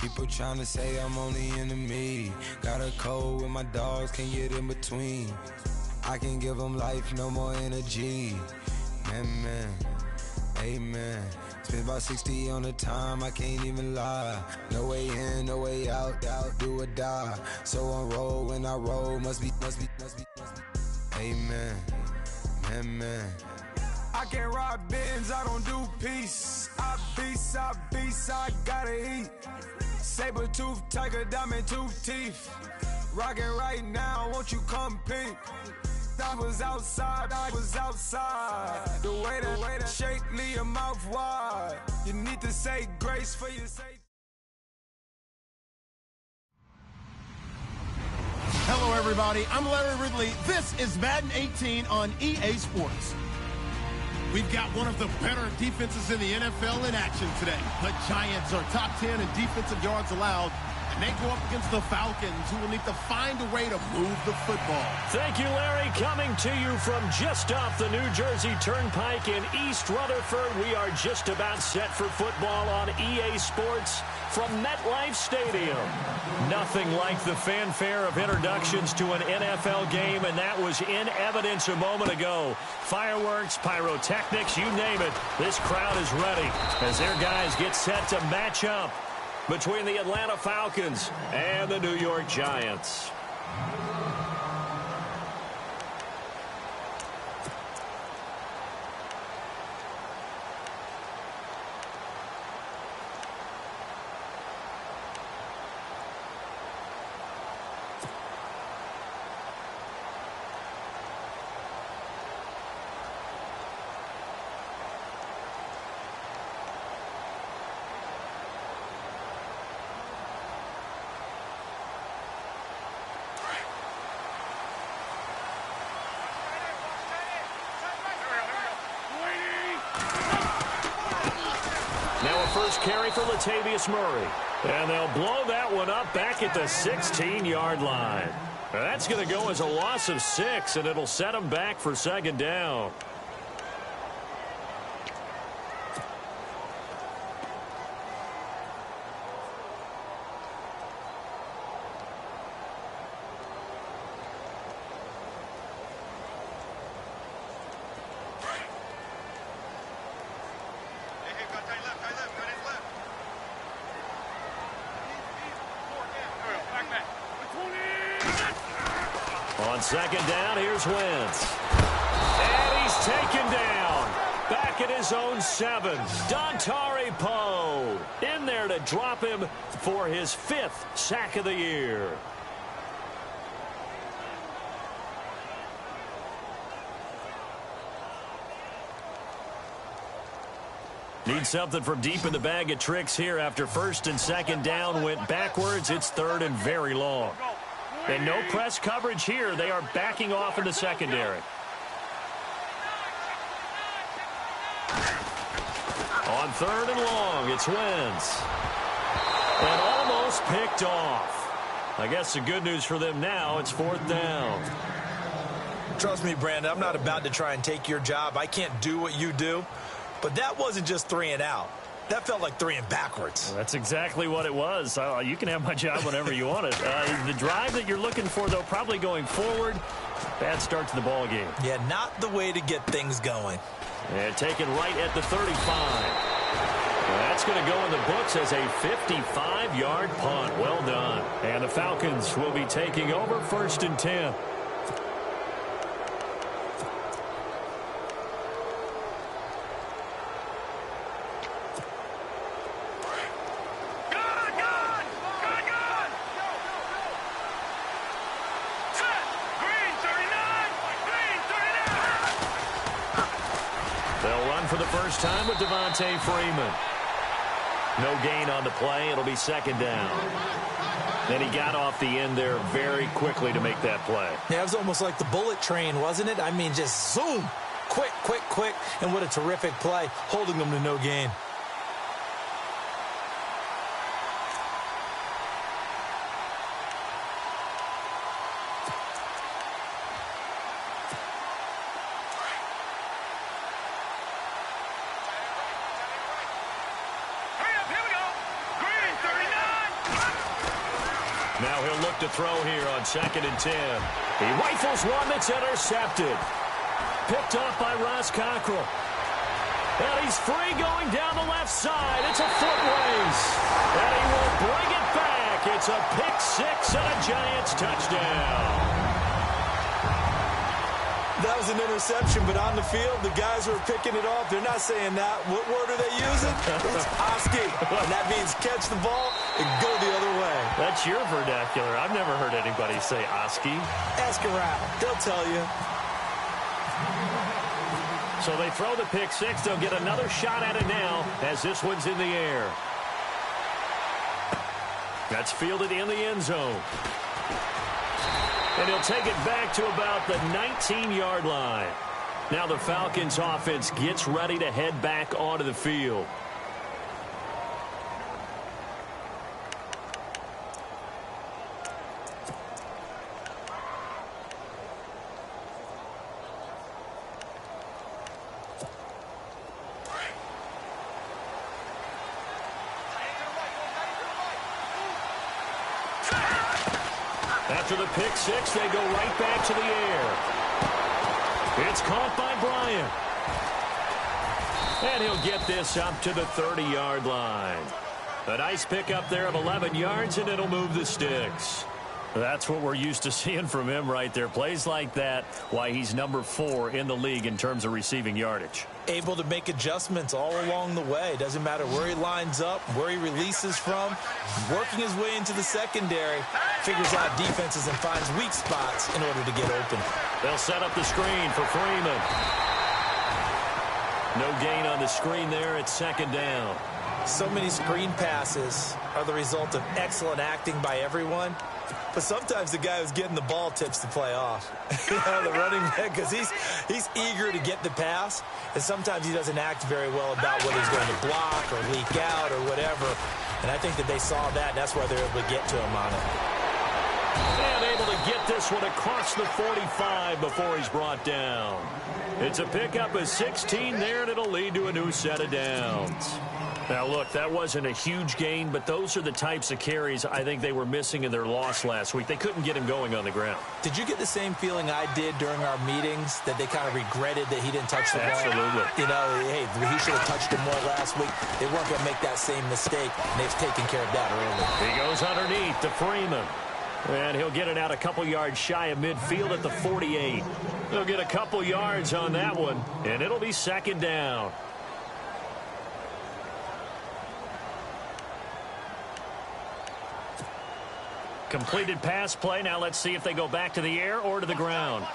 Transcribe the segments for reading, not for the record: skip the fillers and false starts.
People trying to say I'm only enemy. Got a code with my dogs, can't get in between. I can give them life, no more energy. Man, amen. Spent about 60 on the time, I can't even lie. No way in, no way out, do or die. So on roll, when I roll, must be. Amen, man. I can't ride Benz, I don't do peace. I beast, I gotta eat. Saber tooth, tiger, diamond tooth teeth. Rockin' right now, won't you come peep? I was outside. The way that shake, leave your mouth wide. You need to say grace for your sake. Hello, everybody. I'm Larry Ridley. This is Madden 18 on EA Sports. We've got one of the better defenses in the NFL in action today. The Giants are top 10 in defensive yards allowed, and they go up against the Falcons, who will need to find a way to move the football. Thank you, Larry. Coming to you from just off the New Jersey Turnpike in East Rutherford, we are just about set for football on EA Sports from MetLife Stadium. Nothing like the fanfare of introductions to an NFL game, and that was in evidence a moment ago. Fireworks, pyrotechnics, you name it. This crowd is ready as their guys get set to match up between the Atlanta Falcons and the New York Giants. Now a first carry for Latavius Murray. And they'll blow that one up back at the 16-yard line. That's going to go as a loss of 6, and it'll set them back for second down. On second down, here's Wentz. And he's taken down. Back at his own 7. Dontari Poe in there to drop him for his 5th sack of the year. Need something from deep in the bag of tricks here after first and second down went backwards. It's third and very long. And no press coverage here. They are backing off in the secondary. On third and long, it's Wentz. And almost picked off. I guess the good news for them now, it's 4th down. Trust me, Brandon, I'm not about to try and take your job. I can't do what you do. But that wasn't just 3 and out. That felt like 3 and backwards. Well, that's exactly what it was. You can have my job whenever you want it. The drive that you're looking for, though, probably going forward. Bad start to the ball game. Yeah, not the way to get things going. And taken right at the 35. That's going to go in the books as a 55-yard punt. Well done. And the Falcons will be taking over 1st and 10. For the first time with Devontae Freeman. No gain on the play. It'll be second down. Then he got off the end there very quickly to make that play. Yeah, it was almost like the bullet train, wasn't it? I mean, just zoom. Quick. And what a terrific play, holding them to no gain. Now he'll look to throw here on 2nd and 10. He rifles one that's intercepted. Picked off by Ross Cockrell. And he's free going down the left side. It's a foot race. And he will bring it back. It's a pick six and a Giants touchdown. That was an interception, but on the field, the guys who are picking it off, they're not saying that. What word are they using? It's Oski. And that means catch the ball and go the other way. That's your vernacular. I've never heard anybody say Oski. Ask around. They'll tell you. So they throw the pick six. They'll get another shot at it now as this one's in the air. That's fielded in the end zone. And he'll take it back to about the 19-yard line. Now the Falcons offense gets ready to head back onto the field. After the pick six, they go right back to the air. It's caught by Bryant. And he'll get this up to the 30-yard line. A nice pickup there of 11 yards, and it'll move the sticks. That's what we're used to seeing from him right there. Plays like that, why he's number 4 in the league in terms of receiving yardage. Able to make adjustments all along the way. Doesn't matter where he lines up, where he releases from. Working his way into the secondary. Figures out defenses and finds weak spots in order to get open. They'll set up the screen for Freeman. No gain on the screen there at 2nd down. So many screen passes are the result of excellent acting by everyone. But sometimes the guy who's getting the ball tips the play off. You know, the running back, because he's eager to get the pass, and sometimes he doesn't act very well about whether he's going to block or leak out or whatever. And I think that they saw that, and that's why they're able to get to him on it. And able to get this one across the 45 before he's brought down. It's a pickup of 16 there, and it'll lead to a new set of downs. Now, look, that wasn't a huge gain, but those are the types of carries I think they were missing in their loss last week. They couldn't get him going on the ground. Did you get the same feeling I did during our meetings, that they kind of regretted that he didn't touch the ball? Absolutely. You know, hey, he should have touched him more last week. They weren't going to make that same mistake, and they've taken care of that early. He goes underneath to Freeman. And he'll get it out a couple yards shy of midfield at the 48. He'll get a couple yards on that one, and it'll be 2nd down. Completed pass play. Now let's see if they go back to the air or to the ground.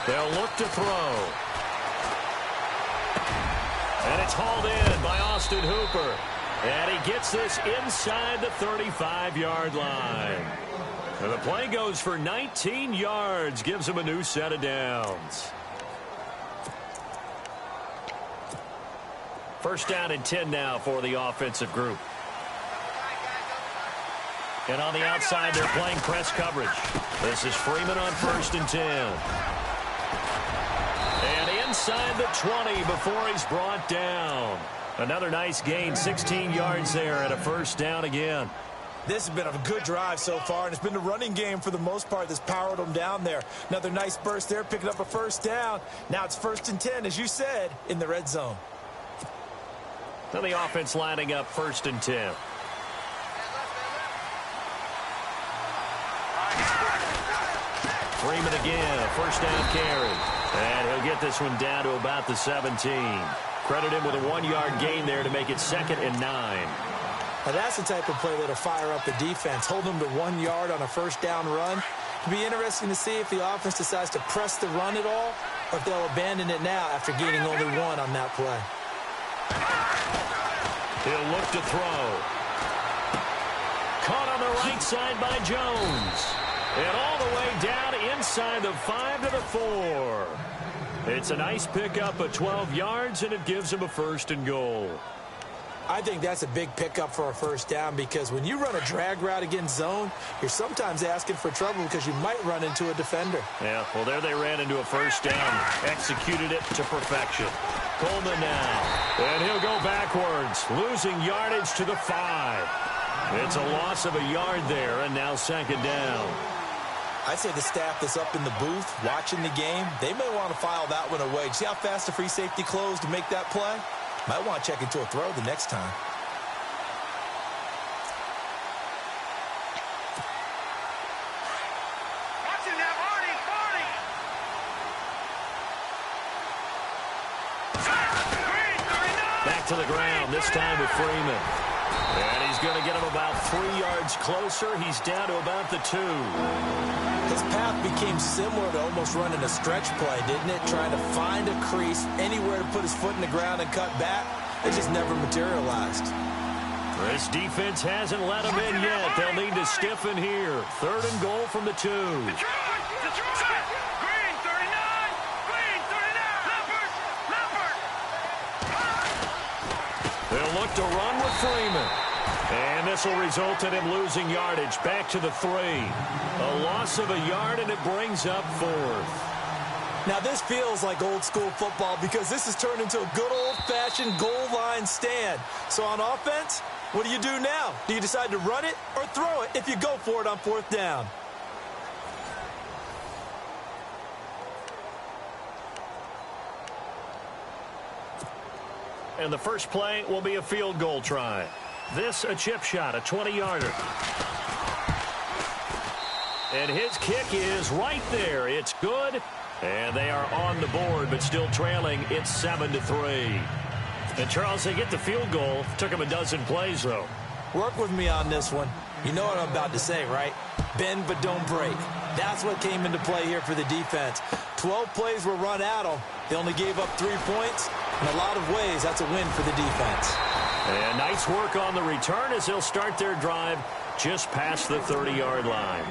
They'll look to throw. And it's hauled in by Austin Hooper. And he gets this inside the 35-yard line. And the play goes for 19 yards. Gives him a new set of downs. 1st down and 10 now for the offensive group. And on the outside, they're playing press coverage. This is Freeman on 1st and 10. And inside the 20 before he's brought down. Another nice gain, 16 yards there and a 1st down again. This has been a good drive so far, and it's been the running game for the most part that's powered them down there. Another nice burst there, picking up a 1st down. Now it's 1st and 10, as you said, in the red zone. Then the offense lining up 1st and 10. Freeman again, 1st down carry. And he'll get this one down to about the 17. Credit him with a 1-yard gain there to make it 2nd and 9. Now that's the type of play that'll fire up the defense. Hold them to 1 yard on a 1st down run. It'll be interesting to see if the offense decides to press the run at all, or if they'll abandon it now after gaining only 1 on that play. He'll look to throw. Caught on the right side by Jones. And all the way down inside the 5 to the 4. It's a nice pickup of 12 yards, and it gives him a 1st and goal. I think that's a big pickup for a 1st down, because when you run a drag route against zone, you're sometimes asking for trouble because you might run into a defender. Yeah, well, there they ran into a 1st down. Executed it to perfection. Coleman now. And he'll go backwards, losing yardage to the 5. It's a loss of a yard there, and now second down. I'd say the staff that's up in the booth watching the game, they may want to file that one away. See how fast the free safety closed to make that play? Might want to check into a throw the next time. Back to the ground, this time with Freeman. And he's going to get him about 3 yards closer. He's down to about the 2. His path became similar to almost running a stretch play, didn't it? Trying to find a crease, anywhere to put his foot in the ground and cut back. It just never materialized. This defense hasn't let him in yet. They'll need to stiffen here. 3rd and goal from the 2. They'll look to run with Freeman. And this will result in him losing yardage back to the 3. A loss of a yard, and it brings up 4th. Now, this feels like old school football because this has turned into a good old-fashioned goal line stand. So on offense, what do you do now? Do you decide to run it or throw it if you go for it on 4th down? And the first play will be a field goal try. This a chip shot, a 20-yarder. And his kick is right there. It's good. And they are on the board, but still trailing. It's 7-3. And, Charles, they get the field goal. Took him a dozen plays, though. Work with me on this one. You know what I'm about to say, right? Bend but don't break. That's what came into play here for the defense. 12 plays were run at them. They only gave up 3 points. In a lot of ways, that's a win for the defense. And nice work on the return as they'll start their drive just past the 30-yard line.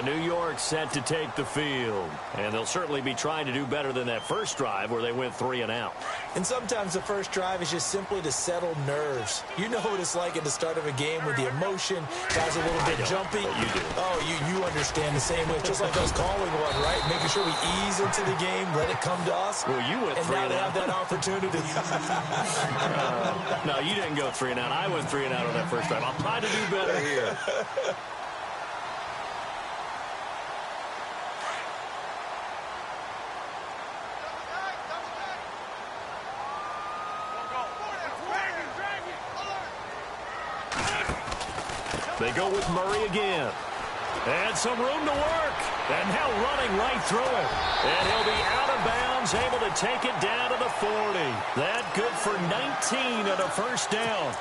New York set to take the field. And they'll certainly be trying to do better than that first drive where they went 3 and out. And sometimes the first drive is just simply to settle nerves. You know what it's like at the start of a game with the emotion. Guys a little bit jumpy. You do. Oh, you understand the same way. Just like us calling one, right? Making sure we ease into the game, let it come to us. Well, you went 3 and out. And now they have that opportunity. No, you didn't go 3 and out. I went 3 and out on that first drive. I'll try to do better here. They go with Murray again. And some room to work. And now running right through it. And he'll be out of bounds, able to take it down to the 40. That good for 19 and a first down.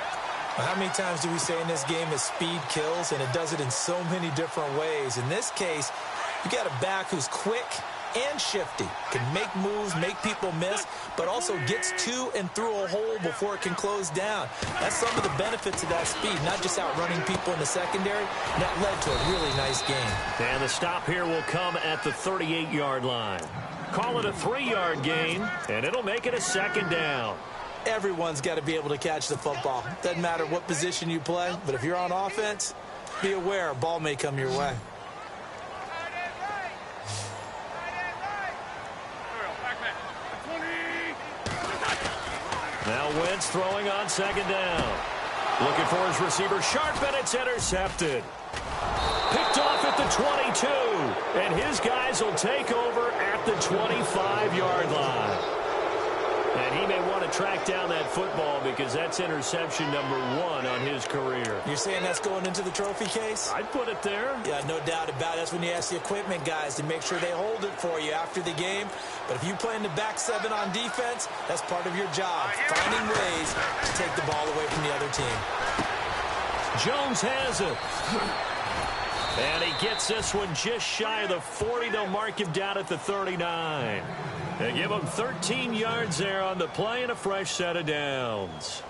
How many times do we say in this game that speed kills, and it does it in so many different ways? In this case, you got a back who's quick and shifty, can make moves, make people miss, but also gets to and through a hole before it can close down. That's some of the benefits of that speed, not just outrunning people in the secondary. And that led to a really nice game. And the stop here will come at the 38-yard line. Call it a 3-yard gain, and it'll make it a second down. Everyone's got to be able to catch the football. Doesn't matter what position you play, but if you're on offense, be aware a ball may come your way. Now Wentz throwing on second down. Looking for his receiver sharp, and it's intercepted. Picked off at the 22, and his guys will take over at the 25-yard line. And he may want to track down that football because that's interception number 1 on his career. You're saying that's going into the trophy case? I'd put it there. Yeah, no doubt about it. That's when you ask the equipment guys to make sure they hold it for you after the game. But if you play in the back 7 on defense, that's part of your job, finding ways to take the ball away from the other team. Jones has it. And he gets this one just shy of the 40. They'll mark him down at the 39. They give him 13 yards there on the play and a fresh set of downs.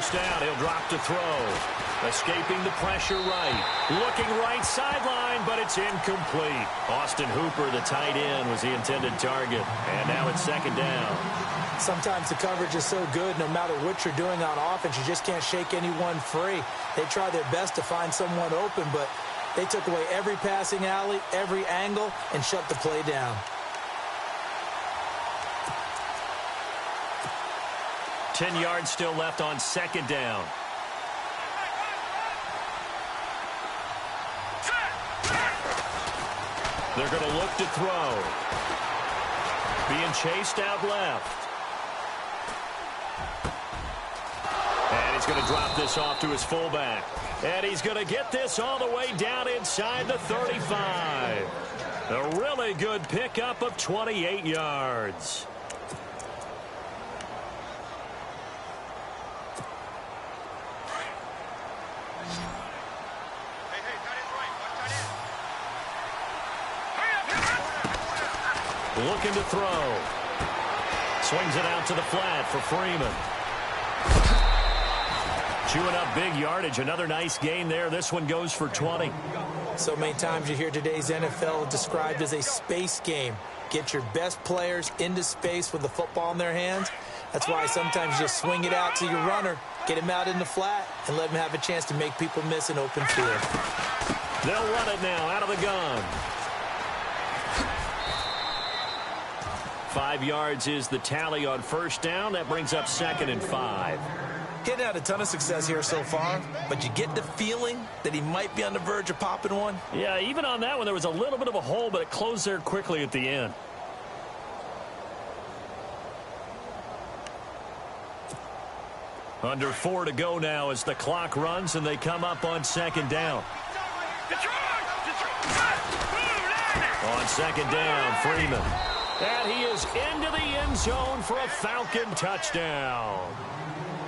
first down. He'll drop to throw. Escaping the pressure right. Looking right sideline, but it's incomplete. Austin Hooper, the tight end, was the intended target. And now it's second down. Sometimes the coverage is so good, no matter what you're doing on offense, you just can't shake anyone free. They try their best to find someone open, but they took away every passing alley, every angle, and shut the play down. 10 yards still left on second down. They're going to look to throw. Being chased out left. And he's going to drop this off to his fullback. And he's going to get this all the way down inside the 35. A really good pickup of 28 yards. Looking to throw. Swings it out to the flat for Freeman. Chewing up big yardage. Another nice gain there. This one goes for 20. So many times you hear today's NFL described as a space game. Get your best players into space with the football in their hands. That's why sometimes you just swing it out to your runner, get him out in the flat, and let him have a chance to make people miss an open field. They'll run it now out of the gun. 5 yards is the tally on first down. That brings up 2nd and 5. He hadn't had a ton of success here so far, but you get the feeling that he might be on the verge of popping one. Yeah, even on that one, there was a little bit of a hole, but it closed there quickly at the end. Under 4 to go now as the clock runs, and they come up on second down. On second down, Freeman. And he is into the end zone for a Falcon touchdown.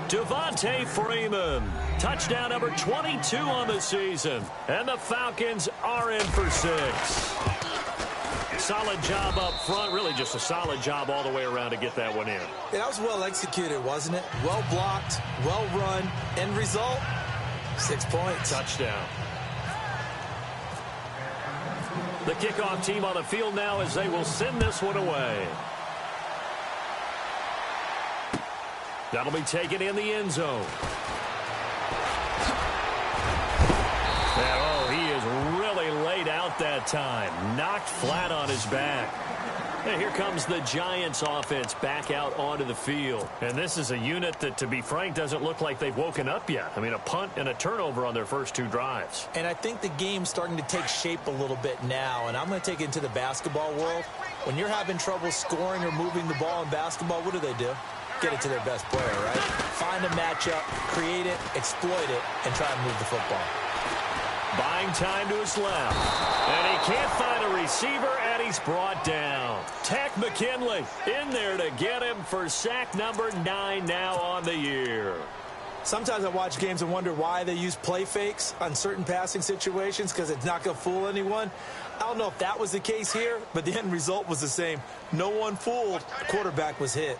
Devontae Freeman, touchdown number 22 on the season. And the Falcons are in for 6. Solid job up front, really just a solid job all the way around to get that one in. Yeah, that was well executed, wasn't it? Well blocked, well run. End result, 6 points. Touchdown. The kickoff team on the field now as they will send this one away. That'll be taken in the end zone. And, oh, he is really laid out that time. Knocked flat on his back. And here comes the Giants offense back out onto the field. And this is a unit that, to be frank, doesn't look like they've woken up yet. I mean, a punt and a turnover on their first 2 drives. And I think the game's starting to take shape a little bit now. And I'm going to take it into the basketball world. When you're having trouble scoring or moving the ball in basketball, what do? Get it to their best player, right? Find a matchup, create it, exploit it, and try and move the football. Buying time to his left. And he can't find a receiver, and he's brought down. Tech McKinley in there to get him for sack number 9 now on the year. Sometimes I watch games and wonder why they use play fakes on certain passing situations because it's not going to fool anyone. I don't know if that was the case here, but the end result was the same. No one fooled. The quarterback was hit.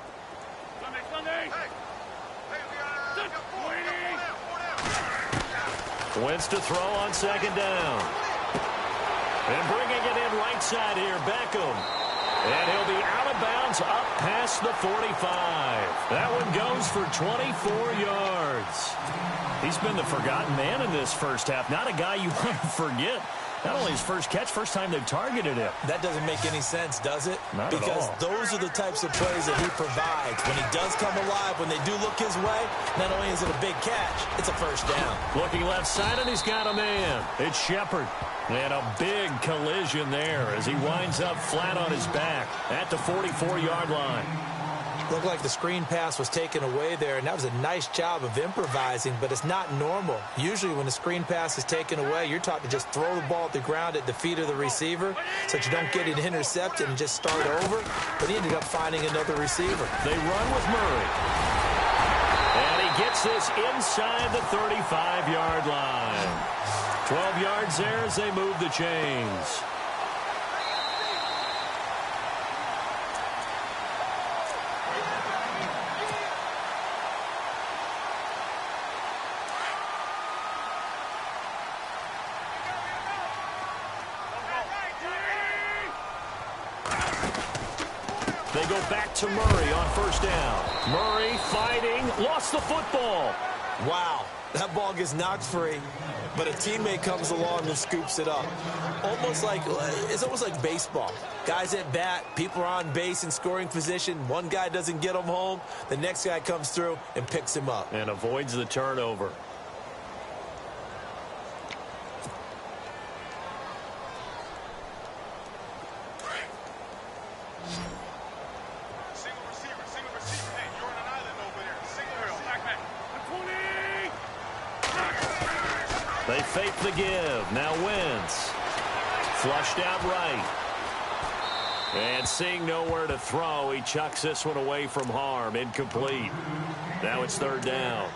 Wentz to throw on second down. And bringing it in right side here, Beckham. And he'll be out of bounds up past the 45. That one goes for 24 yards. He's been the forgotten man in this first half. Not a guy you want to forget. Not only his first catch, first time they've targeted him. That doesn't make any sense, does it? Not at all. Because those are the types of plays that he provides. When he does come alive, when they do look his way, not only is it a big catch, it's a first down. Looking left side, and he's got a man. It's Shepard. And a big collision there as he winds up flat on his back at the 44-yard line. Looked like the screen pass was taken away there, and that was a nice job of improvising, but it's not normal. Usually when the screen pass is taken away, you're taught to just throw the ball at the ground at the feet of the receiver so that you don't get it intercepted and just start over. But he ended up finding another receiver. They run with Murray. And he gets this inside the 35-yard line. 12 yards there as they move the chains. They go back to Murray on first down. Murray fighting, lost the football. Wow, that ball gets knocked free, but a teammate comes along and scoops it up. It's almost like baseball. Guys at bat, people are on base in scoring position. One guy doesn't get him home. The next guy comes through and picks him up. And avoids the turnover. They fake the give. Now Wentz. Flushed out right. And seeing nowhere to throw, he chucks this one away from harm. Incomplete. Now it's third down.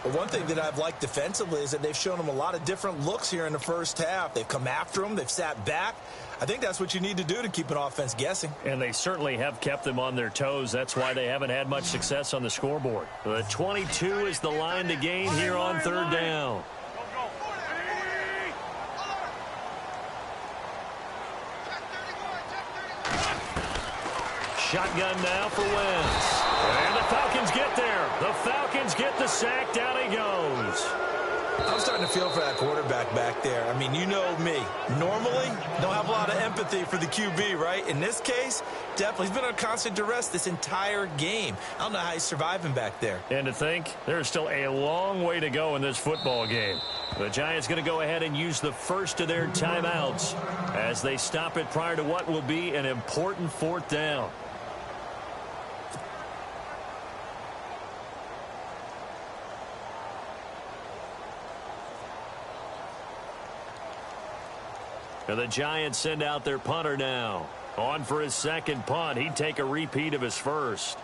Well, one thing that I've liked defensively is that they've shown him a lot of different looks here in the first half. They've come after him. They've sat back. I think that's what you need to do to keep an offense guessing. And they certainly have kept them on their toes. That's why they haven't had much success on the scoreboard. The 22 is the line to gain here on third down. Shotgun now for Wentz. And the Falcons get there. The Falcons get the sack. Down he goes. I'm starting to feel for that quarterback back there. I mean, you know me. Normally, don't have a lot of empathy for the QB, right? In this case, definitely. He's been under constant duress this entire game. I don't know how he's surviving back there. And to think, there's still a long way to go in this football game. The Giants going to go ahead and use the first of their timeouts as they stop it prior to what will be an important fourth down. And the Giants send out their punter now. On for his second punt. He'd take a repeat of his first.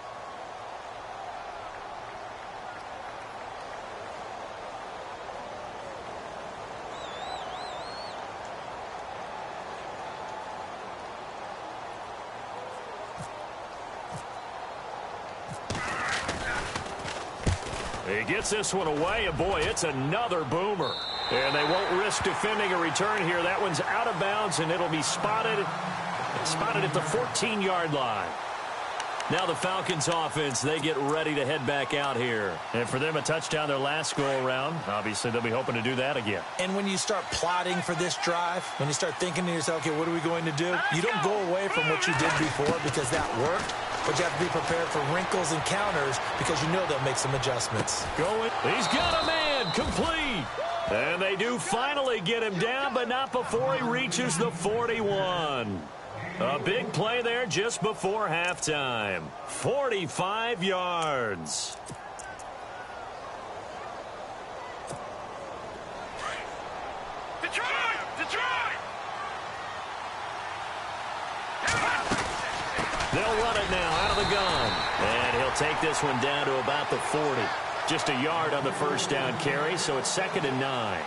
He gets this one away, and boy, it's another boomer. And they won't risk defending a return here. That one's out of bounds, and it'll be spotted at the 14-yard line. Now the Falcons offense, they get ready to head back out here. And for them, a touchdown their last go-around. Obviously, they'll be hoping to do that again. And when you start plotting for this drive, when you start thinking to yourself, okay, what are we going to do? You don't go away from what you did before because that worked. But you have to be prepared for wrinkles and counters because you know they'll make some adjustments. Going. He's got a man. Complete. And they do finally get him down, but not before he reaches the 41. A big play there just before halftime. 45 yards. Detroit! Detroit! They'll run it now out of the gun. And he'll take this one down to about the 40. Just a yard on the first down carry, so it's 2nd and 9.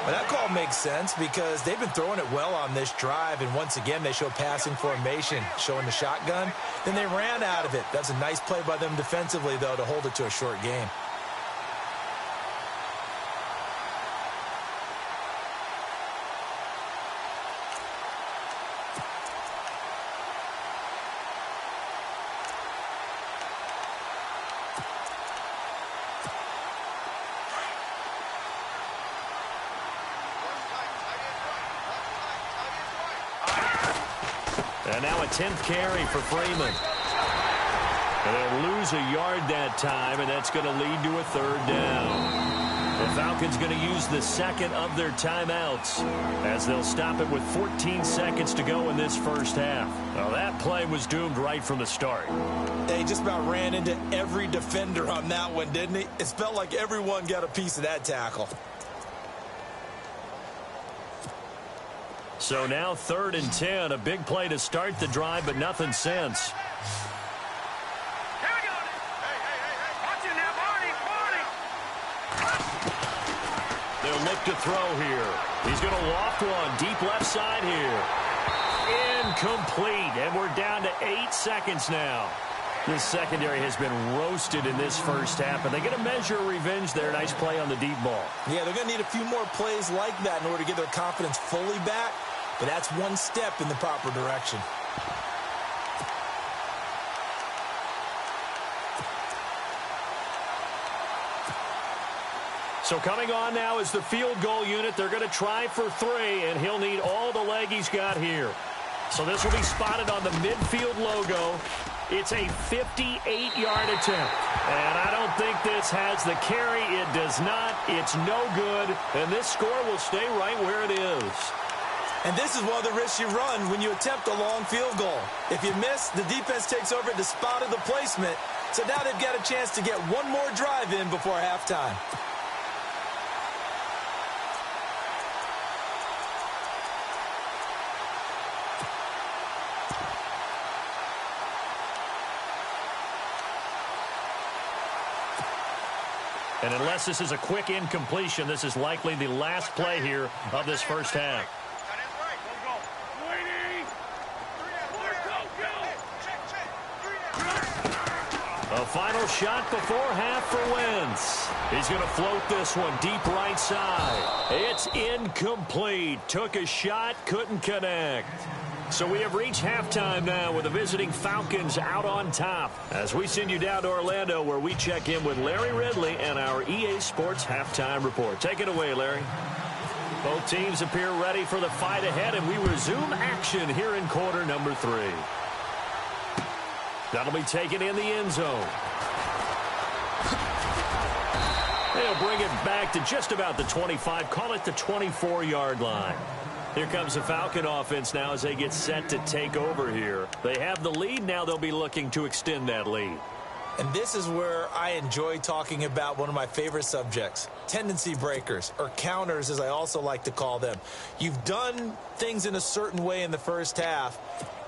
Well, that call makes sense because they've been throwing it well on this drive, and once again they show passing formation, showing the shotgun. Then they ran out of it. That's a nice play by them defensively, though, to hold it to a short game. And now a 10th carry for Freeman. And they'll lose a yard that time, and that's going to lead to a third down. The Falcons going to use the second of their timeouts as they'll stop it with 14 seconds to go in this first half. Well, that play was doomed right from the start. They just about ran into every defender on that one, didn't he? It felt like everyone got a piece of that tackle. So now 3rd and 10, a big play to start the drive, but nothing since. They'll look to throw here. He's going to loft one deep left side here. Incomplete, and we're down to 8 seconds now. This secondary has been roasted in this first half, and they get a measure of revenge there. Nice play on the deep ball. Yeah, they're going to need a few more plays like that in order to get their confidence fully back, but that's one step in the proper direction. So coming on now is the field goal unit. They're going to try for 3, and he'll need all the leg he's got here. So this will be spotted on the midfield logo. It's a 58-yard attempt. And I don't think this has the carry. It does not. It's no good. And this score will stay right where it is. And this is one of the risks you run when you attempt a long field goal. If you miss, the defense takes over at the spot of the placement. So now they've got a chance to get one more drive in before halftime. And unless this is a quick incompletion, this is likely the last play here of this first half. A final shot before half for Wentz. He's going to float this one deep right side. It's incomplete. Took a shot, couldn't connect. So we have reached halftime now with the visiting Falcons out on top. As we send you down to Orlando, where we check in with Larry Ridley and our EA Sports halftime report. Take it away, Larry. Both teams appear ready for the fight ahead, and we resume action here in quarter number 3. That'll be taken in the end zone. They'll bring it back to just about the 25, call it the 24-yard line. Here comes the Falcon offense now as they get set to take over here. They have the lead. Now they'll be looking to extend that lead. And this is where I enjoy talking about one of my favorite subjects, tendency breakers, or counters as I also like to call them. You've done things in a certain way in the first half,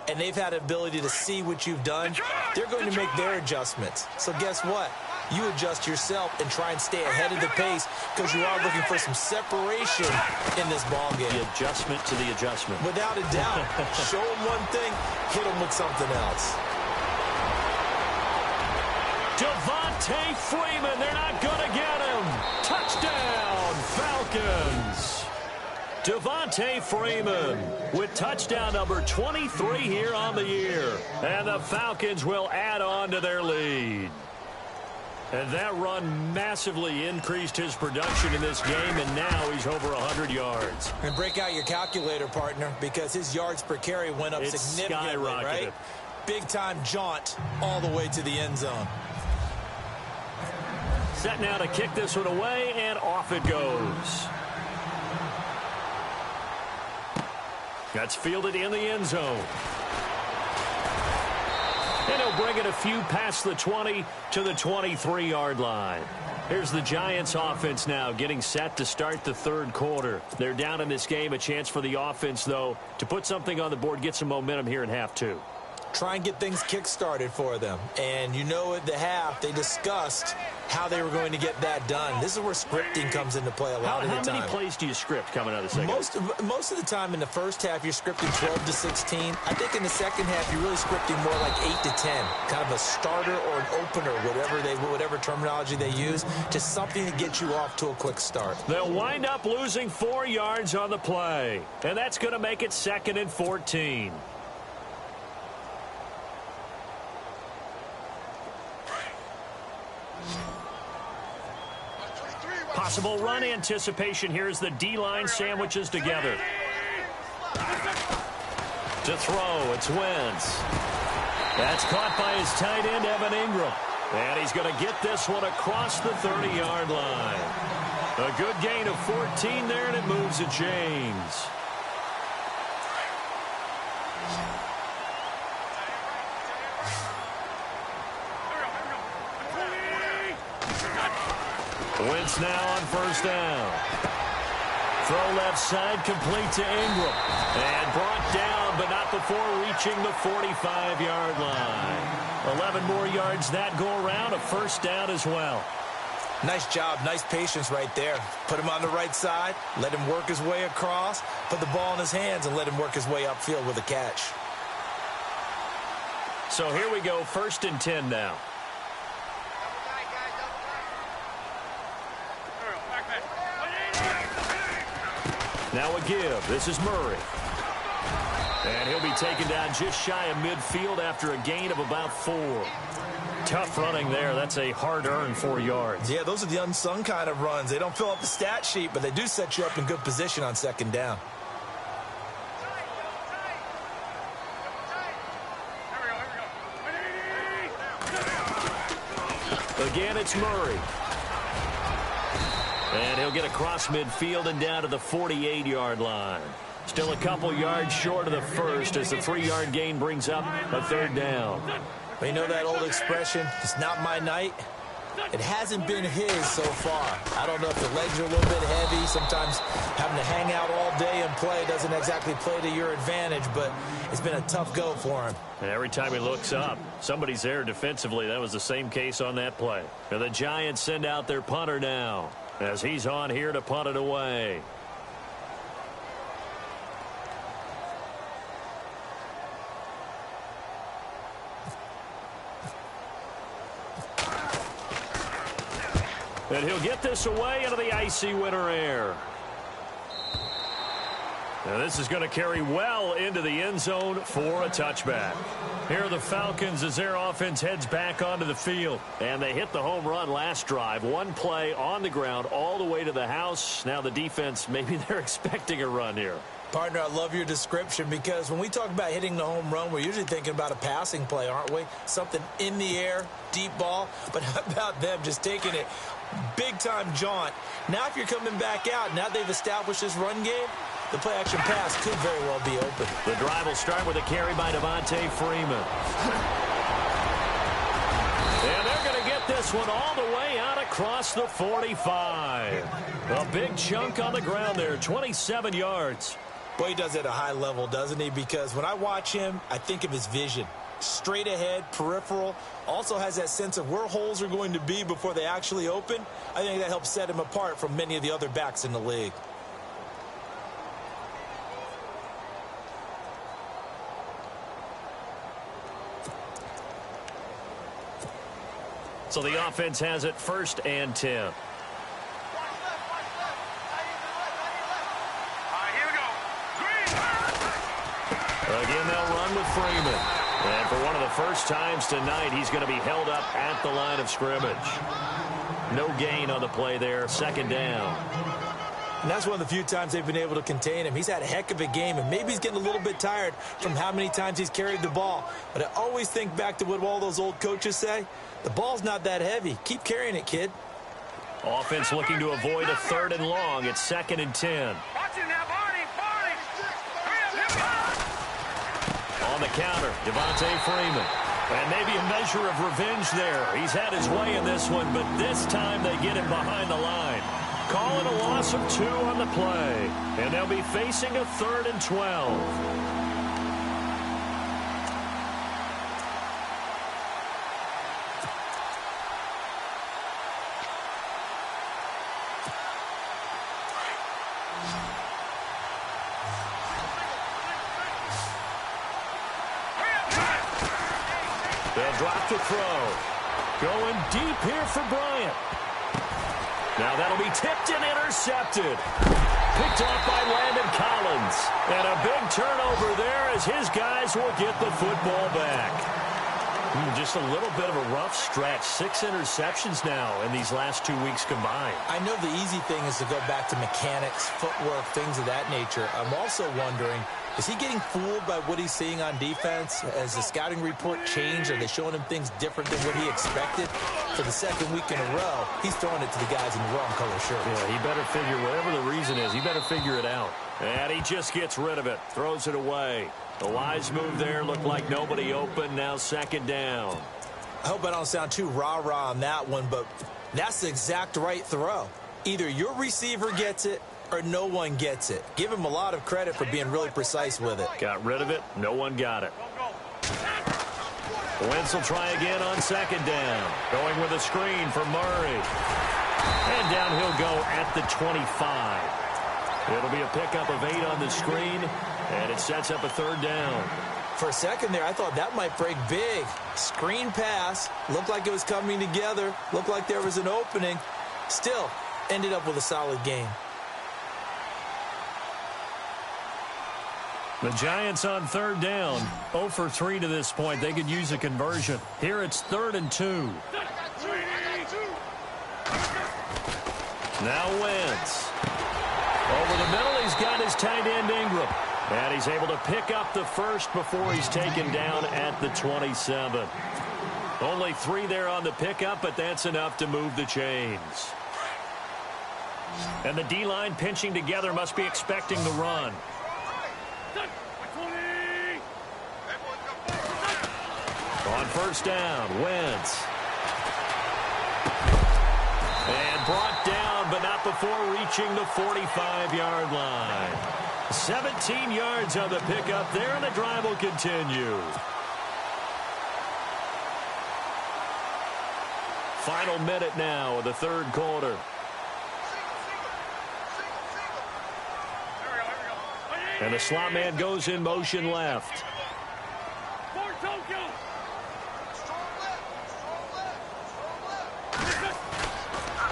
and they've had the ability to see what you've done. They're going to make their adjustments. So guess what? You adjust yourself and try and stay ahead of the pace because you are looking for some separation in this ball game. The adjustment to the adjustment. Without a doubt. Show them one thing, hit them with something else. Devontae Freeman, they're not going to get him. Touchdown, Falcons. Devontae Freeman with touchdown number 23 here on the year. And the Falcons will add on to their lead. And that run massively increased his production in this game, and now he's over 100 yards. And break out your calculator, partner, because his yards per carry went up significantly, right? Big-time jaunt all the way to the end zone. Set now to kick this one away, and off it goes. That's fielded in the end zone. And he'll bring it a few past the 20 to the 23-yard line. Here's the Giants offense now getting set to start the third quarter. They're down in this game. A chance for the offense, though, to put something on the board, get some momentum here in half 2. Try and get things kick-started for them. And you know at the half, they discussed how they were going to get that done. This is where scripting comes into play a lot of the time. How many plays do you script coming out of the second? Most of the time in the first half, you're scripting 12 to 16. I think in the second half, you're really scripting more like 8 to 10. Kind of a starter or an opener, whatever terminology they use, just something to get you off to a quick start. They'll wind up losing 4 yards on the play. And that's going to make it 2nd and 14. Possible run anticipation. Here's the D-line sandwiches together. To throw, it's Wentz. That's caught by his tight end, Evan Ingram. And he's going to get this one across the 30-yard line. A good gain of 14 there, and it moves to James. Wentz now on first down. Throw left side, complete to Ingram. And brought down, but not before reaching the 45-yard line. 11 more yards that go around, a first down as well. Nice job, nice patience right there. Put him on the right side, let him work his way across, put the ball in his hands, and let him work his way upfield with a catch. So here we go, 1st and 10 now. Now a give. This is Murray. And he'll be taken down just shy of midfield after a gain of about 4. Tough running there. That's a hard-earned 4 yards. Yeah, those are the unsung kind of runs. They don't fill up the stat sheet, but they do set you up in good position on second down. Again, it's Murray. And he'll get across midfield and down to the 48-yard line. Still a couple yards short of the first as the 3-yard gain brings up a third down. But you know that old expression, it's not my night? It hasn't been his so far. I don't know if the legs are a little bit heavy. Sometimes having to hang out all day and play doesn't exactly play to your advantage, but it's been a tough go for him. And every time he looks up, somebody's there defensively. That was the same case on that play. And the Giants send out their punter now as he's on here to punt it away. And he'll get this away into the icy winter air. Now this is going to carry well into the end zone for a touchback. Here are the Falcons as their offense heads back onto the field. And they hit the home run last drive. One play on the ground all the way to the house. Now the defense, maybe they're expecting a run here. Partner, I love your description because when we talk about hitting the home run, we're usually thinking about a passing play, aren't we? Something in the air, deep ball. But how about them just taking it big-time jaunt? Now if you're coming back out, now they've established this run game, the play-action pass could very well be open. The drive will start with a carry by Devontae Freeman. And they're going to get this one all the way out across the 45. A big chunk on the ground there, 27 yards. Boy, he does it at a high level, doesn't he? Because when I watch him, I think of his vision. Straight ahead, peripheral, also has that sense of where holes are going to be before they actually open. I think that helps set him apart from many of the other backs in the league. So the offense has it 1st and 10. Again, they'll run with Freeman. And for one of the first times tonight, he's going to be held up at the line of scrimmage. No gain on the play there, 2nd down. And that's one of the few times they've been able to contain him. He's had a heck of a game, and maybe he's getting a little bit tired from how many times he's carried the ball. But I always think back to what all those old coaches say. The ball's not that heavy. Keep carrying it, kid. Offense looking to avoid a 3rd and long. It's 2nd and 10. On the counter, Devontae Freeman. And maybe a measure of revenge there. He's had his way in this one, but this time they get him behind the line. Calling a loss of 2 on the play. And they'll be facing a 3rd and 12. They'll drop to throw. Going deep here for Bryant. Now that'll be tipped and intercepted. Picked off by Landon Collins. And a big turnover there as his guys will get the football back. Just a little bit of a rough stretch. 6 interceptions now in these last 2 weeks combined. I know the easy thing is to go back to mechanics, footwork, things of that nature. I'm also wondering, is he getting fooled by what he's seeing on defense? Has the scouting report changed? Are they showing him things different than what he expected? For the 2nd week in a row, he's throwing it to the guys in the wrong color shirts. Yeah, he better figure, whatever the reason is, he better figure it out. And he just gets rid of it, throws it away. The wise move there, looked like nobody open, now 2nd down. I hope I don't sound too rah-rah on that one, but that's the exact right throw. Either your receiver gets it or no one gets it. Give him a lot of credit for being really precise with it. Got rid of it. No one got it. Wentz will try again on 2nd down. Going with a screen for Murray. And down he'll go at the 25. It'll be a pickup of 8 on the screen, and it sets up a 3rd down. For a second there, I thought that might break big. Screen pass. Looked like it was coming together. Looked like there was an opening. Still, ended up with a solid game. The Giants on 3rd down. 0 for 3 to this point. They could use a conversion. Here it's 3rd and 2. Now Wentz. Over the middle, he's got his tight end Ingram. And he's able to pick up the first before he's taken down at the 27. Only 3 there on the pickup, but that's enough to move the chains. And the D-line pinching together must be expecting the run. On 1st down, Wentz. And brought down, but not before reaching the 45-yard line. 17 yards on the pickup there, and the drive will continue. Final minute now of the 3rd quarter. And the slot man goes in motion left.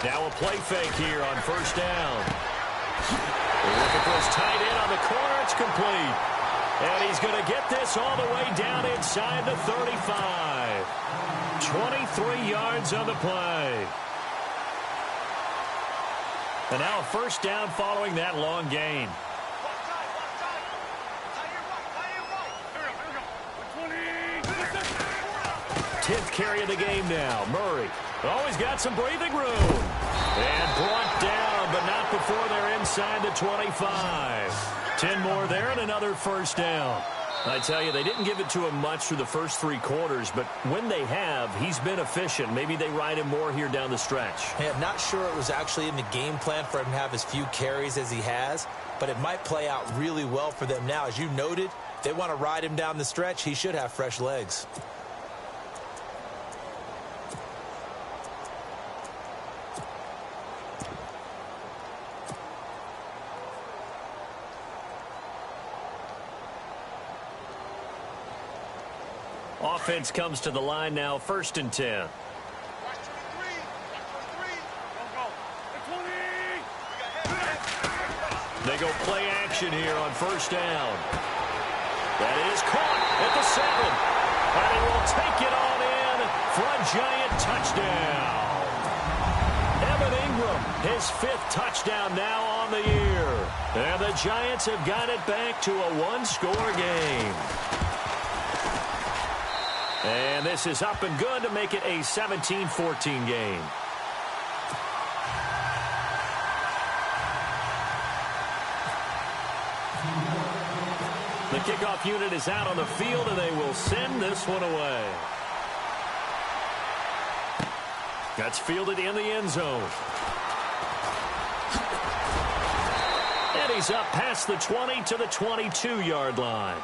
Now a play fake here on 1st down. Looking for his tight end on the corner. It's complete. And he's going to get this all the way down inside the 35. 23 yards on the play. And now a 1st down following that long gain. Tenth carry of the game now. Murray. Always got some breathing room. And brought down, but not before they're inside the 25. 10 more there and another 1st down. I tell you, they didn't give it to him much through the first 3 quarters, but when they have, he's been efficient. Maybe they ride him more here down the stretch. Hey, I'm not sure it was actually in the game plan for him to have as few carries as he has, but it might play out really well for them now. As you noted, if they want to ride him down the stretch, he should have fresh legs. Offense comes to the line now, 1st and 10. They go play action here on 1st down. That is caught at the 7. And he will take it on in for a Giant touchdown. Evan Ingram, his 5th touchdown now on the year. And the Giants have got it back to a 1-score game. And this is up and good to make it a 17-14 game. The kickoff unit is out on the field, and they will send this one away. That's fielded in the end zone. And he's up past the 20 to the 22-yard line.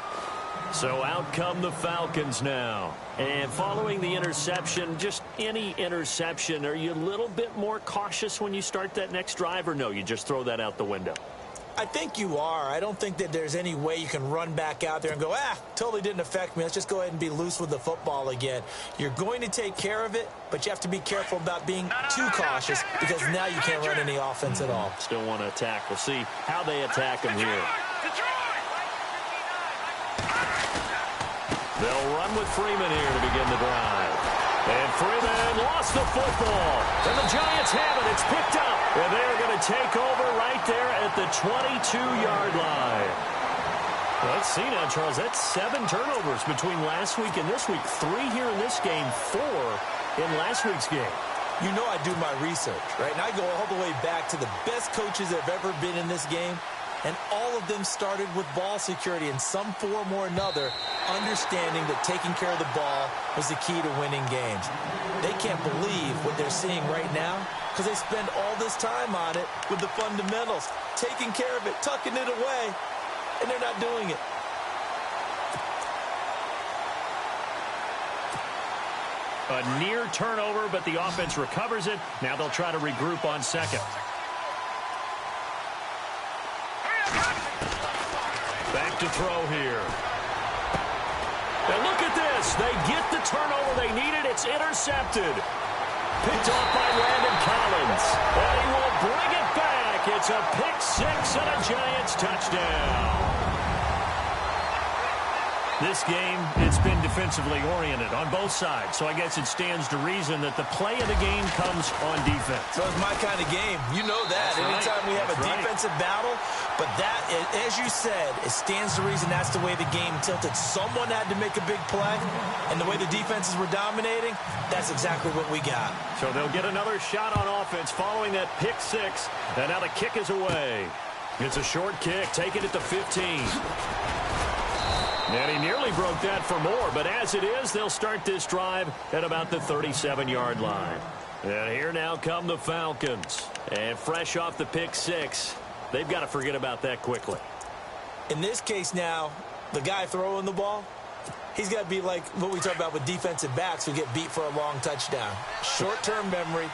So out come the Falcons now. And following the interception, just any interception, are you a little bit more cautious when you start that next drive, or no, you just throw that out the window? I think you are. I don't think that there's any way you can run back out there and go, totally didn't affect me. Let's just go ahead and be loose with the football again. You're going to take care of it, but you have to be careful about being too cautious because now you can't run any offense at all. Still want to attack. We'll see how they attack him here. They'll run with Freeman here to begin the drive. And Freeman lost the football. And the Giants have it. It's picked up. And they're going to take over right there at the 22-yard line. Well, let's see now, Charles. That's 7 turnovers between last week and this week. 3 here in this game, 4 in last week's game. You know I do my research, right? And I go all the way back to the best coaches that have ever been in this game. And all of them started with ball security in some form or another, understanding that taking care of the ball was the key to winning games. They can't believe what they're seeing right now because they spend all this time on it with the fundamentals, taking care of it, tucking it away, and they're not doing it. A near turnover, but the offense recovers it. Now they'll try to regroup on second. Back to throw here. And look at this. They get the turnover they needed. It's intercepted. Picked off by Landon Collins. And he will bring it back. It's a pick 6 and a Giants touchdown. This game, it's been defensively oriented on both sides, so I guess it stands to reason that the play of the game comes on defense. So it's my kind of game. You know that. That's Anytime we have a right. defensive battle, but that, as you said, it stands to reason that's the way the game tilted. Someone had to make a big play, and the way the defenses were dominating, that's exactly what we got. So they'll get another shot on offense following that pick six, and now the kick is away. It's a short kick, taken at the 15. And he nearly broke that for more, but as it is, they'll start this drive at about the 37-yard line. And here now come the Falcons. And fresh off the pick six, they've got to forget about that quickly. In this case now, the guy throwing the ball, he's got to be like what we talk about with defensive backs who get beat for a long touchdown. Short-term memory,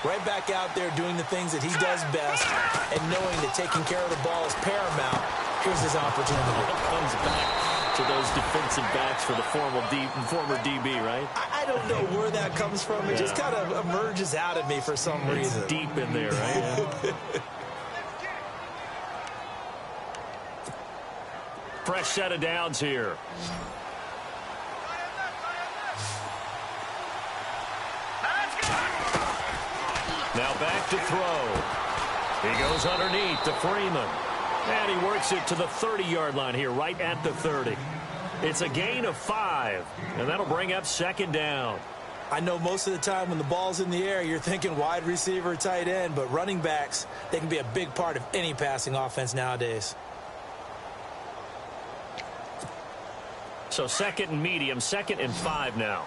right back out there doing the things that he does best, and knowing that taking care of the ball is paramount. Here's his opportunity. Comes back to those defensive backs for the former DB, right? I don't know where that comes from. It just kind of emerges out of me for some reason. It's deep in there, right? Fresh set of downs here. Now back to throw. He goes underneath to Freeman. And he works it to the 30-yard line here, right at the 30. It's a gain of 5, and that'll bring up second down. I know most of the time when the ball's in the air, you're thinking wide receiver, tight end, but running backs, they can be a big part of any passing offense nowadays. So second and medium, 2nd and 5 now.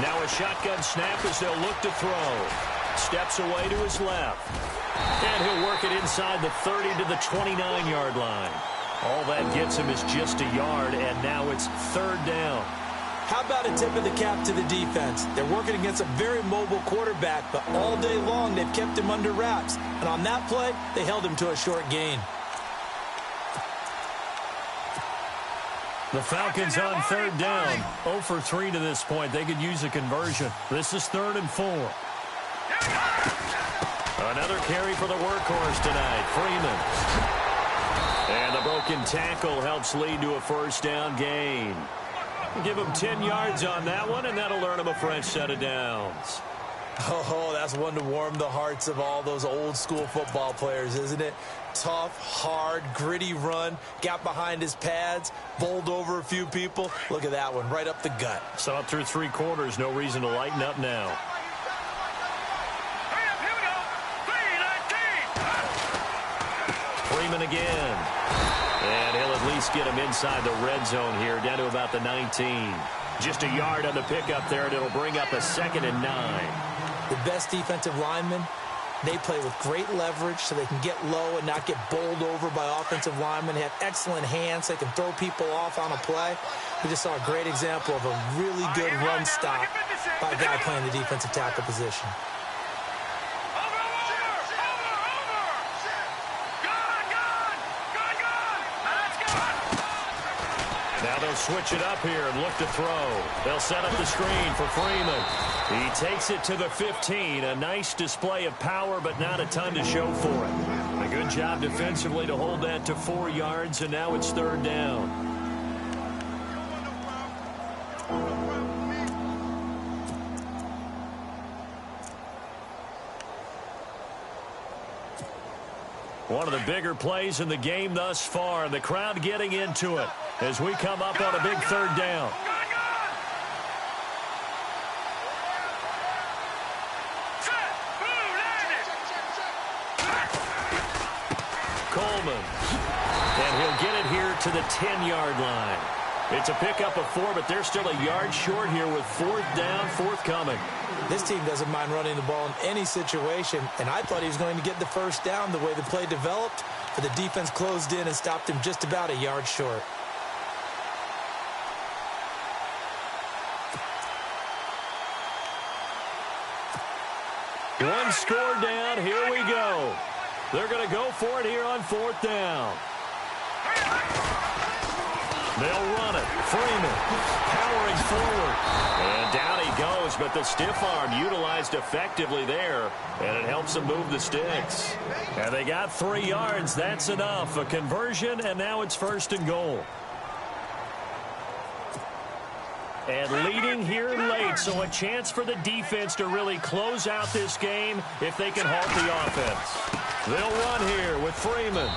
Now a shotgun snap as they'll look to throw. Steps away to his left. And he'll work it inside the 30 to the 29-yard line. All that gets him is just a yard, and now it's third down. How about a tip of the cap to the defense? They're working against a very mobile quarterback, but all day long they've kept him under wraps. And on that play, they held him to a short gain. The Falcons on third down. 0 for 3 to this point. They could use a conversion. This is 3rd and 4. Another carry for the workhorse tonight, Freeman. And the broken tackle helps lead to a first down gain. Give him 10 yards on that one, and that'll earn him a fresh set of downs. Oh, that's one to warm the hearts of all those old-school football players, isn't it? Tough, hard, gritty run, got behind his pads, bowled over a few people. Look at that one, right up the gut. So up through 3 quarters, no reason to lighten up now. Freeman again. And he'll at least get him inside the red zone here, down to about the 19. Just a yard on the pickup there, and it'll bring up a 2nd and 9. The best defensive linemen, they play with great leverage so they can get low and not get bowled over by offensive linemen. They have excellent hands. They can throw people off on a play. We just saw a great example of a really good run stop by a guy playing the defensive tackle position. Now they'll switch it up here and look to throw. They'll set up the screen for Freeman. He takes it to the 15. A nice display of power, but not a ton to show for it. A good job defensively to hold that to 4 yards, and now it's third down. One of the bigger plays in the game thus far, and the crowd getting into it as we come up on a big third down. Coleman. And he'll get it here to the 10-yard line. It's a pickup of 4, but they're still a yard short here with 4th down, forthcoming. This team doesn't mind running the ball in any situation, and I thought he was going to get the first down the way the play developed, but the defense closed in and stopped him just about a yard short. One score down. Here we go. They're going to go for it here on 4th down. They'll run it. Freeman powering forward. And down he goes goes, but the stiff arm utilized effectively there, and it helps them move the sticks. And they got 3 yards. That's enough. A conversion, and now it's 1st and goal. And leading here late, so a chance for the defense to really close out this game if they can halt the offense. They'll run here with Freeman.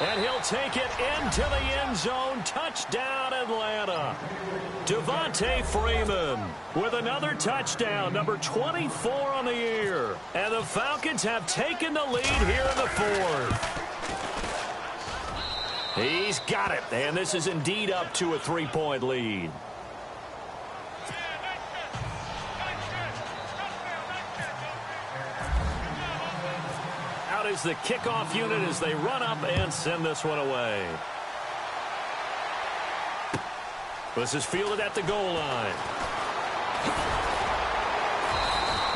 And he'll take it into the end zone. Touchdown, Atlanta. Devontae Freeman with another touchdown, number 24 on the year. And the Falcons have taken the lead here in the 4th. He's got it, and this is indeed up to a 3-point lead. Out is the kickoff unit as they run up and send this one away. This is fielded at the goal line.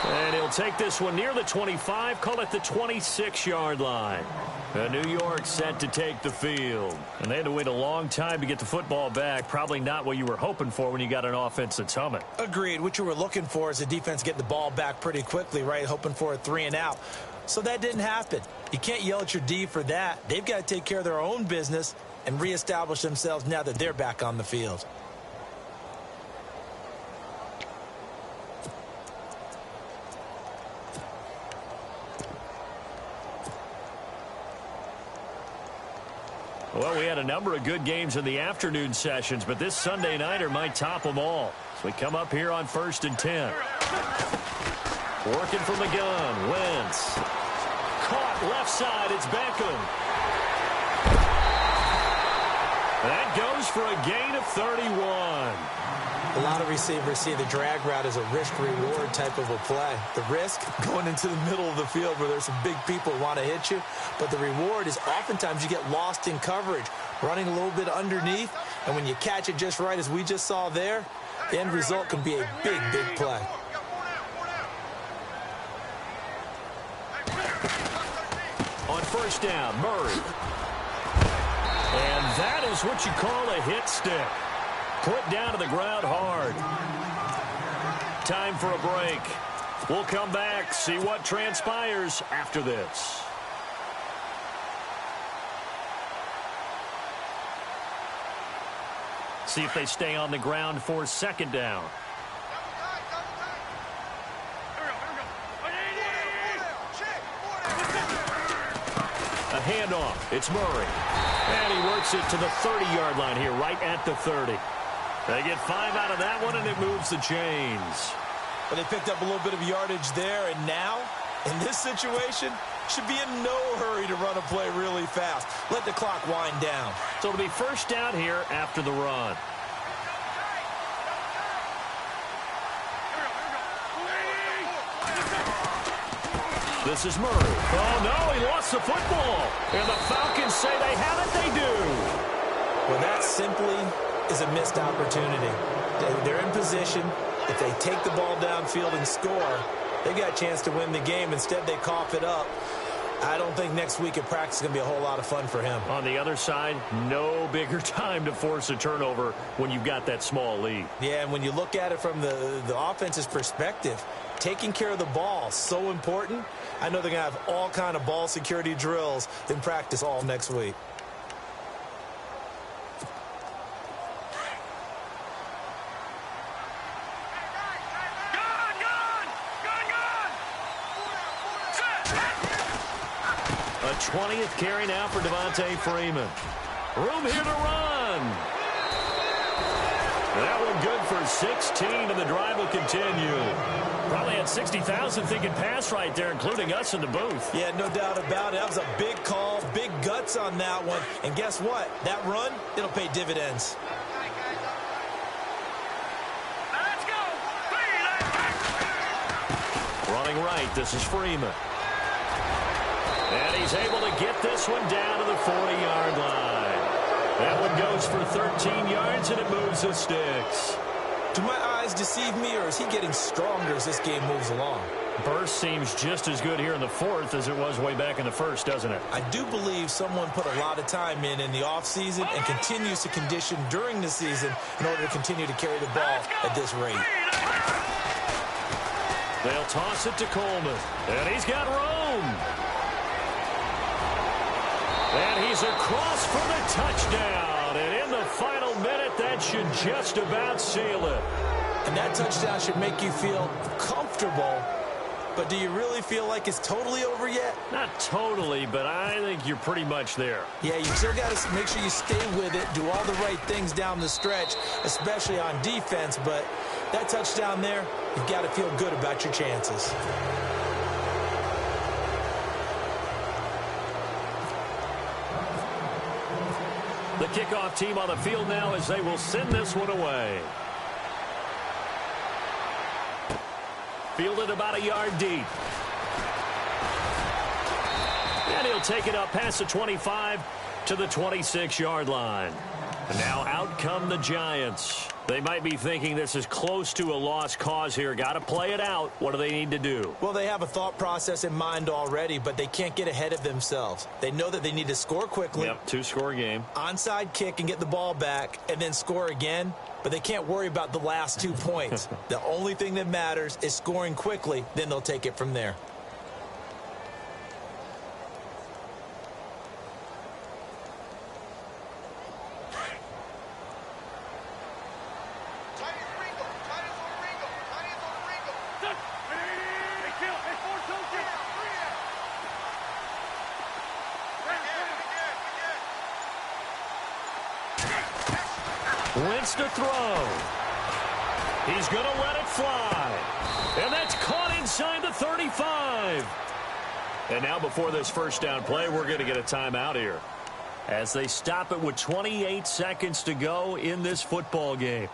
And he'll take this one near the 25, call it the 26-yard line. New York set to take the field. And they had to wait a long time to get the football back. Probably not what you were hoping for when you got an offense that's humming. Agreed. What you were looking for is the defense getting the ball back pretty quickly, right? Hoping for a 3 and out. So that didn't happen. You can't yell at your D for that. They've got to take care of their own business and reestablish themselves now that they're back on the field. Well, we had a number of good games in the afternoon sessions, but this Sunday nighter might top them all. So we come up here on 1st and 10. Working from the gun, Wentz. Caught left side, it's Beckham. That goes for a gain of 31. A lot of receivers see the drag route as a risk-reward type of a play. The risk, going into the middle of the field where there's some big people who want to hit you. But the reward is oftentimes you get lost in coverage, running a little bit underneath. And when you catch it just right, as we just saw there, the end result can be a big, big play. On 1st down, Murray. And that is what you call a hit stick. Put down to the ground hard. Time for a break. We'll come back, see what transpires after this. See if they stay on the ground for 2nd down. A handoff. It's Murray. And he works it to the 30-yard line here, right at the 30. They get 5 out of that one, and it moves the chains. Well, they picked up a little bit of yardage there, and now, in this situation, should be in no hurry to run a play really fast. Let the clock wind down. So it'll be 1st down here after the run. This is Murray. Oh, no, he lost the football. And the Falcons say they have it, they do. Well, that simply is a missed opportunity. They're in position. If they take the ball downfield and score, they got a chance to win the game. Instead, they cough it up. I don't think next week at practice is going to be a whole lot of fun for him. On the other side, no bigger time to force a turnover when you've got that small lead. Yeah, and when you look at it from the offense's perspective, taking care of the ball, so important. I know they're going to have all kind of ball security drills in practice all next week. A 20th carry now for Devontae Freeman. Room here to run. That one good for 16, and the drive will continue. Probably had 60,000 thinking pass right there, including us in the booth. Yeah, no doubt about it. That was a big call, big guts on that one. And guess what? That run, it'll pay dividends. Let's go. Running right, this is Freeman. And he's able to get this one down to the 40-yard line. That one goes for 13 yards, and it moves the sticks. Do my eyes deceive me, or is he getting stronger as this game moves along? Burst seems just as good here in the 4th as it was way back in the 1st, doesn't it? I do believe someone put a lot of time in the offseason and continues to condition during the season in order to continue to carry the ball at this rate. They'll toss it to Coleman. And he's got room. And he's across for the touchdown. And in the final minute, that should just about seal it. And that touchdown should make you feel comfortable. But do you really feel like it's totally over yet? Not totally, but I think you're pretty much there. Yeah, you still got to make sure you stay with it, do all the right things down the stretch, especially on defense. But that touchdown there, you've got to feel good about your chances. The kickoff team on the field now as they will send this one away. Fielded about a yard deep. And he'll take it up past the 25 to the 26-yard line. And now out come the Giants. They might be thinking this is close to a lost cause here. Got to play it out. What do they need to do? Well, they have a thought process in mind already, but they can't get ahead of themselves. They know that they need to score quickly. Yep, two-score game. Onside kick and get the ball back and then score again. But they can't worry about the last 2 points. The only thing that matters is scoring quickly. Then they'll take it from there. Wentz to throw. He's going to let it fly. And that's caught inside the 35. And now before this first down play, we're going to get a timeout here as they stop it with 28 seconds to go in this football game.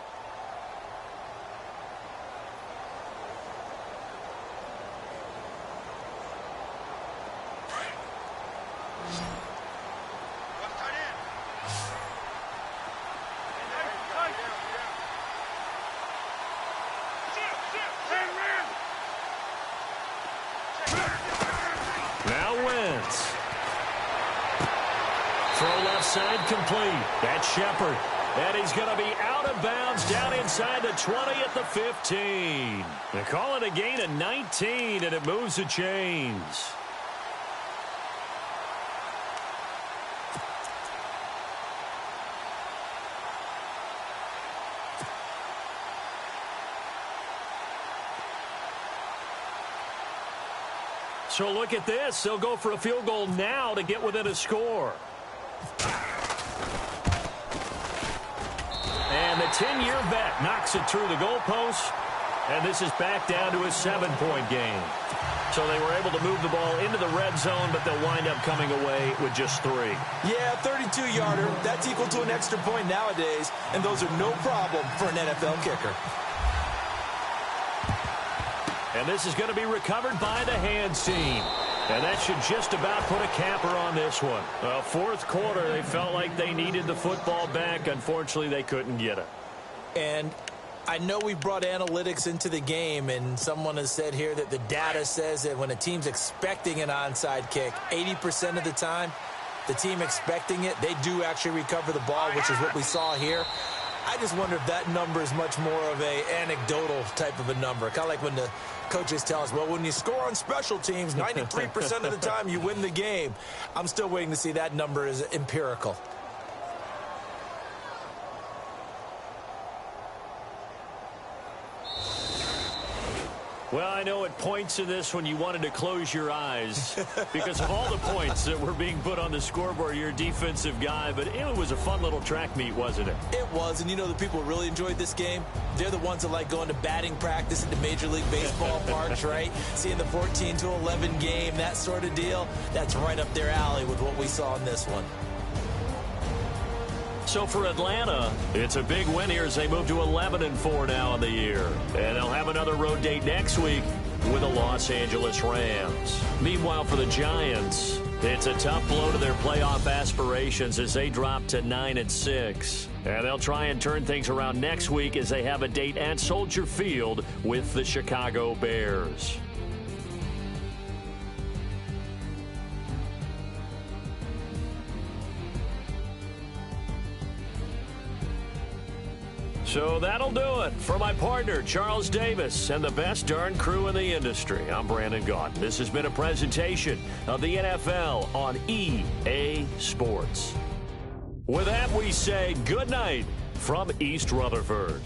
Side complete. That's Shepard. And he's going to be out of bounds down inside the 20 at the 15. They call it a gain of 19, and it moves the chains. So look at this. They'll go for a field goal now to get within a score. And the 10-year vet knocks it through the goalpost. And this is back down to a 7-point game. So they were able to move the ball into the red zone, but they'll wind up coming away with just 3. Yeah, 32-yarder. That's equal to an extra point nowadays. And those are no problem for an NFL kicker. And this is going to be recovered by the hands team. And that should just about put a capper on this one. Fourth quarter, they felt like they needed the football back. Unfortunately, they couldn't get it. And I know we brought analytics into the game, and someone has said here that the data says that when a team's expecting an onside kick, 80% of the time, the team expecting it, they do actually recover the ball, which is what we saw here. I just wonder if that number is much more of a anecdotal type of a number. Kind of like when the coaches tell us, well, when you score on special teams, 93% of the time you win the game. I'm still waiting to see that number is empirical. Well, I know at points in this when you wanted to close your eyes because of all the points that were being put on the scoreboard. You're a defensive guy, but it was a fun little track meet, wasn't it? It was, and you know the people who really enjoyed this game? They're the ones that like going to batting practice at the Major League Baseball parks, right? Seeing the 14-11 game, that sort of deal. That's right up their alley with what we saw in this one. So for Atlanta, it's a big win here as they move to 11-4 now in the year. And they'll have another road date next week with the Los Angeles Rams. Meanwhile, for the Giants, it's a tough blow to their playoff aspirations as they drop to 9-6. And they'll try and turn things around next week as they have a date at Soldier Field with the Chicago Bears. So that'll do it. For my partner, Charles Davis, and the best darn crew in the industry, I'm Brandon Gaudin. This has been a presentation of the NFL on EA Sports. With that, we say good night from East Rutherford.